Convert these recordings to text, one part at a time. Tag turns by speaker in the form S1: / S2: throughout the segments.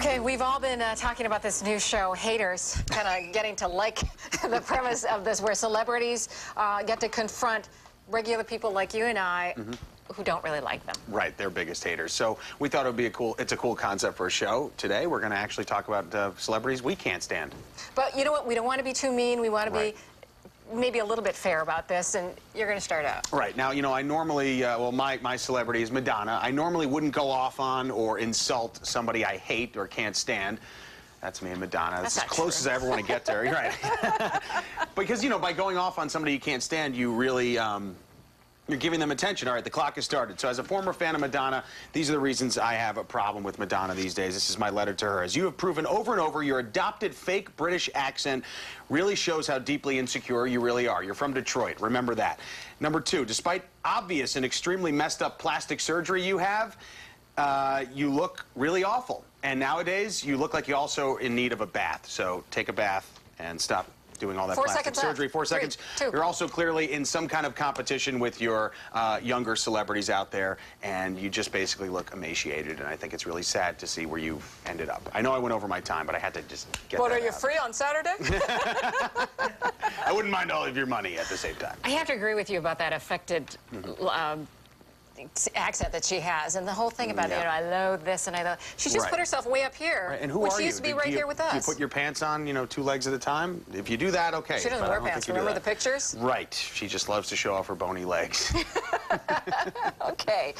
S1: Okay, we've all been talking about this new show, Haters, kind of getting to like the premise of this, where celebrities get to confront regular people like you and I who don't really like them.
S2: Right, they're biggest haters. So we thought it would be it's a cool concept for a show. Today, we're going to actually talk about celebrities we can't stand.
S1: But you know what? We don't want to be too mean. We want to be maybe a little bit fair about this, and you're going to start out.
S2: Right. Now, you know, I normally, well, my celebrity is Madonna. I normally wouldn't go off on or insult somebody I hate or can't stand. That's me and Madonna. That's as close as I ever want to get to her. You're right. Because, you know, by going off on somebody you can't stand, you really, you're giving them attention. All right, the clock has started. So as a former fan of Madonna, these are the reasons I have a problem with Madonna these days. This is my letter to her. As you have proven over and over, your adopted fake British accent really shows how deeply insecure you really are. You're from Detroit. Remember that. Number two, despite obvious and extremely messed up plastic surgery you have, you look really awful. And nowadays, you look like you're also in need of a bath. So take a bath and stop doing all that plastic surgery. 4 seconds. 3, 2. You're also clearly in some kind of competition with your younger celebrities out there, and you just basically look emaciated, and I think it's really sad to see where you've ended up. I know I went over my time, but I had to just get that
S1: But are you
S2: out.
S1: free on Saturday?
S2: I wouldn't mind all of your money at the same time.
S1: I have to agree with you about that affected accent that she has, and the whole thing about, you know, I loathe this and I loathe... She just put herself way up here.
S2: Right. And who
S1: when
S2: are
S1: she
S2: you?
S1: used to be right here with us.
S2: Do you put your pants on, you know, 2 legs at a time? If you do that, okay.
S1: She doesn't wear pants. Remember the pictures?
S2: Right. She just loves to show off her bony legs.
S1: Okay.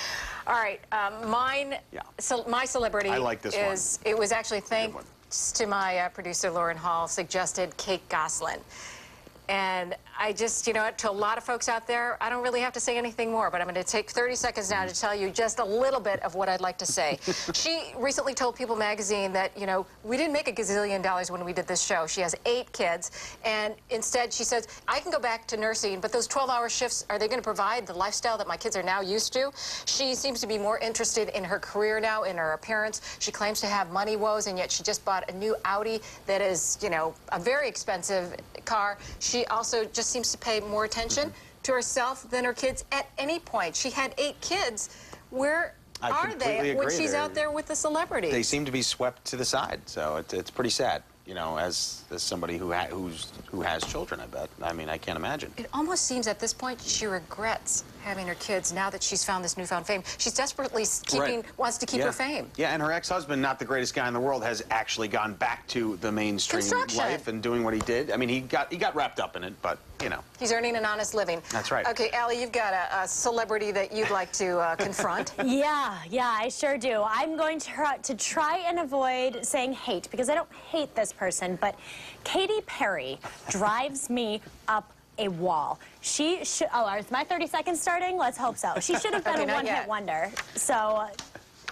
S1: All right. Mine, so my celebrity
S2: I like this one.
S1: It was actually thanks to my producer, Lauren Hall, suggested Kate Gosselin. And I just, you know, to a lot of folks out there, I don't really have to say anything more, but I'm going to take 30 seconds now to tell you just a little bit of what I'd like to say. She recently told People magazine that, you know, we didn't make $1 gazillion when we did this show. She has 8 kids, and instead she says, I can go back to nursing, but those 12-hour shifts, are they going to provide the lifestyle that my kids are now used to? She seems to be more interested in her career now, in her appearance. She claims to have money woes, and yet she just bought a new Audi that is, you know, a very expensive car. She also just seems to pay more attention to herself than her kids at any point. She had 8 kids. Where are they when she's out there with the celebrities? They
S2: seem to be swept to the side, so it's pretty sad. You know, as somebody who has children, I bet. I mean, I can't imagine.
S1: It almost seems at this point she regrets having her kids now that she's found this newfound fame. She's desperately wants to keep her fame.
S2: Yeah, and her ex-husband, not the greatest guy in the world, has actually gone back to the mainstream life and doing what he did. I mean, he got wrapped up in it, but, you know.
S1: He's earning an honest living.
S2: That's right.
S1: Okay, Allie, you've got a celebrity that you'd like to confront.
S3: Yeah, I sure do. I'm going to try and avoid saying hate, because I don't hate this person, but Katy Perry drives me up a wall. She should... Oh, is my 30 seconds starting? Let's hope so. She should have been a one-hit wonder. So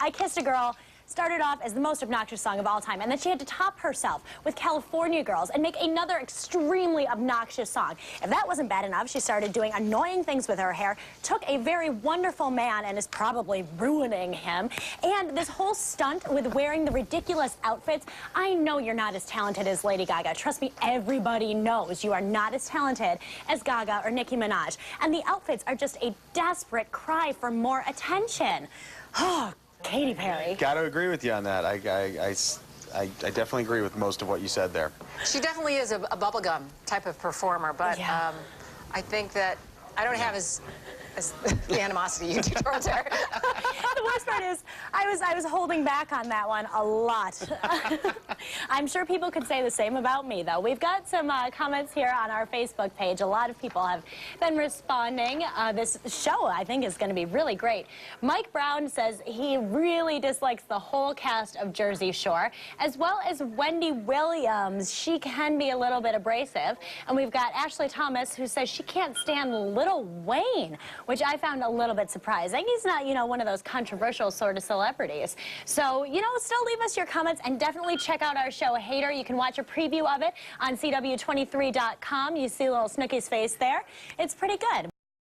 S3: I Kissed a Girl started off as the most obnoxious song of all time, and then she had to top herself with California Girls and make another extremely obnoxious song. If that wasn't bad enough, she started doing annoying things with her hair, took a very wonderful man and is probably ruining him, and this whole stunt with wearing the ridiculous outfits. I know you're not as talented as Lady Gaga. Trust me, everybody knows you are not as talented as Gaga or Nicki Minaj. And the outfits are just a desperate cry for more attention. Oh, Katy Perry.
S2: Got to agree with you on that. I definitely agree with most of what you said there.
S1: She definitely is a bubblegum type of performer, but I think that I don't have as the animosity you do towards her.
S3: The worst part is I was holding back on that one a lot. I'm sure people could say the same about me, though. We've got some comments here on our Facebook page. A lot of people have been responding. This show, I think, is going to be really great. Mike Brown says he really dislikes the whole cast of Jersey Shore, as well as Wendy Williams. She can be a little bit abrasive. And we've got Ashley Thomas, who says she can't stand Lil Wayne, which I found a little bit surprising. He's not, you know, one of those controversial sort of celebrities. So, you know, still leave us your comments and definitely check out our show, Hater. You can watch a preview of it on CW23.com. You see little Snooki's face there. It's pretty good.